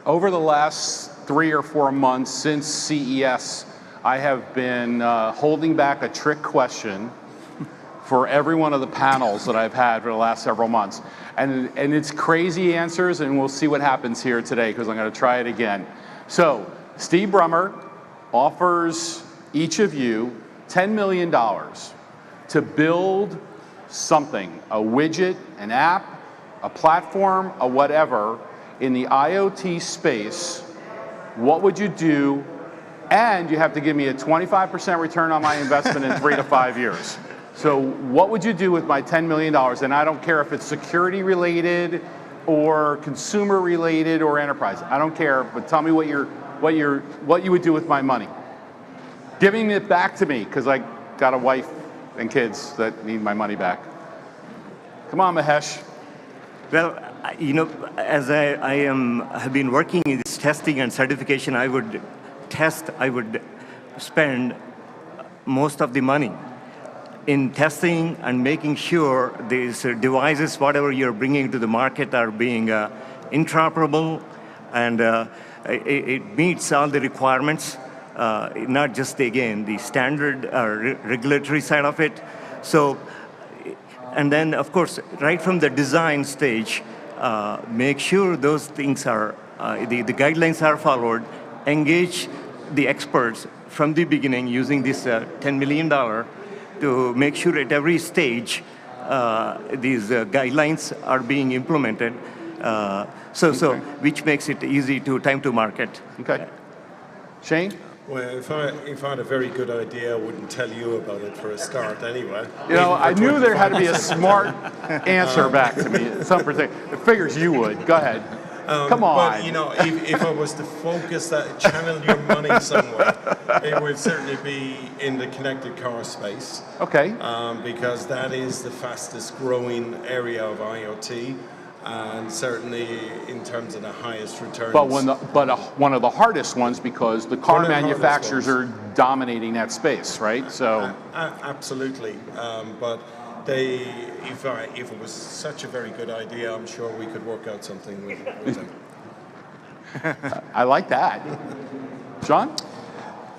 over the last 3 or 4 months since CES, I have been holding back a trick question for every one of the panels that I've had for the last several months. And it's crazy answers, and we'll see what happens here today, because I'm going to try it again. So, Steve Brumer offers each of you $10 million to build something, a widget, an app, a platform, a whatever, in the IoT space. What would you do? And you have to give me a 25% return on my investment in 3 to 5 years. So what would you do with my $10 million? And I don't care if it's security related or consumer related or enterprise. I don't care, but tell me what you would do with my money. Giving it back to me, because I got a wife and kids that need my money back. Come on, Mahesh. Well, you know, as I have been working in this testing and certification, I would spend most of the money in testing and making sure these devices, whatever you're bringing to the market, are being interoperable, and it meets all the requirements, not just, again, the standard regulatory side of it. So, and then, of course, right from the design stage, make sure those things are, the guidelines are followed, engage the experts from the beginning using this $10 million to make sure at every stage these guidelines are being implemented, so which makes it easy to time to market. Okay. Shane? Well, if I had a very good idea, I wouldn't tell you about it for a start anyway. You know, I knew there had to be a smart answer back to me. Some particular. It figures you would. Go ahead. Come on. But, you know, if I was to focus that, channel your money somewhere, it would certainly be in the connected car space. Okay. Because that is the fastest growing area of IoT, and certainly in terms of the highest returns. But one of the hardest ones, because the car manufacturers are dominating that space, right? So. Absolutely. But if it was such a very good idea, I'm sure we could work out something with them. I like that. John?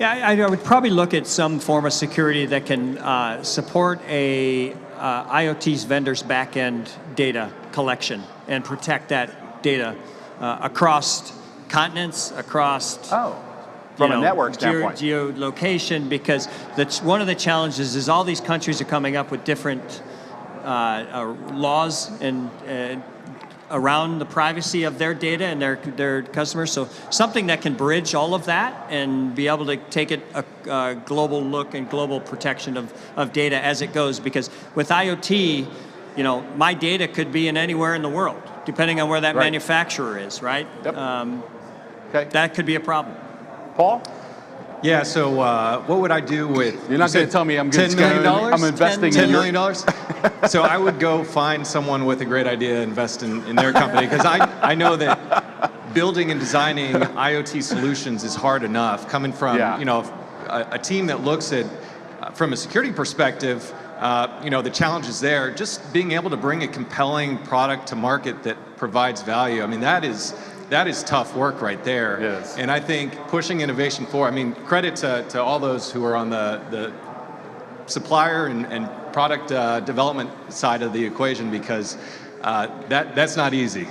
Yeah, I would probably look at some form of security that can support a IoT's vendor's back-end data collection and protect that data across continents, across from a network standpoint, geolocation, because one of the challenges is all these countries are coming up with different laws and around the privacy of their data and their customers. So something that can bridge all of that and be able to take it a global look and global protection of data as it goes. Because with IoT, you know, my data could be in anywhere in the world, depending on where that manufacturer is, right? Yep. Okay. That could be a problem. Paul? Yeah, so what would I do with... You're not going to tell me I'm $10 million? I'm investing $10 million? So I would go find someone with a great idea, invest in their company, because I know that building and designing IoT solutions is hard enough, coming from you know, a team that looks at, from a security perspective, you know, the challenges there, just being able to bring a compelling product to market that provides value. I mean, that is tough work right there. Yes. And I think pushing innovation forward, I mean, credit to all those who are on the supplier and product development side of the equation, because that's not easy.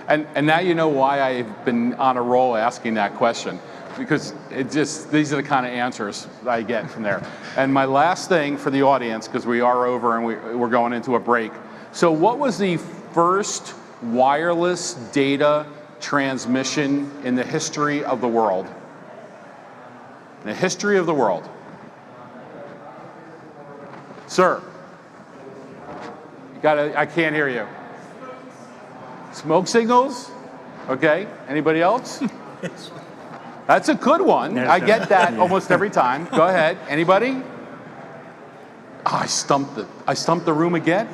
And now you know why I've been on a roll asking that question, because these are the kind of answers I get from there. And my last thing for the audience, because we are over and we're going into a break. So what was the first wireless data transmission in the history of the world? In the history of the world. Sir, I can't hear you. Smoke signals? Okay, anybody else? That's a good one. I get that almost every time. Go ahead, anybody? Oh, I stumped the room again.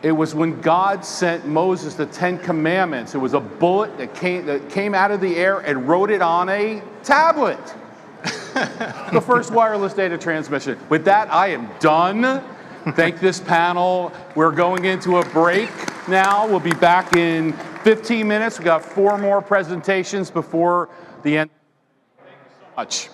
It was when God sent Moses the 10 Commandments. It was a bullet that came out of the air and wrote it on a tablet. The first wireless data transmission. With that, I am done. Thank this panel. We're going into a break now. We'll be back in 15 minutes. We got 4 more presentations before the end. Thank you so much.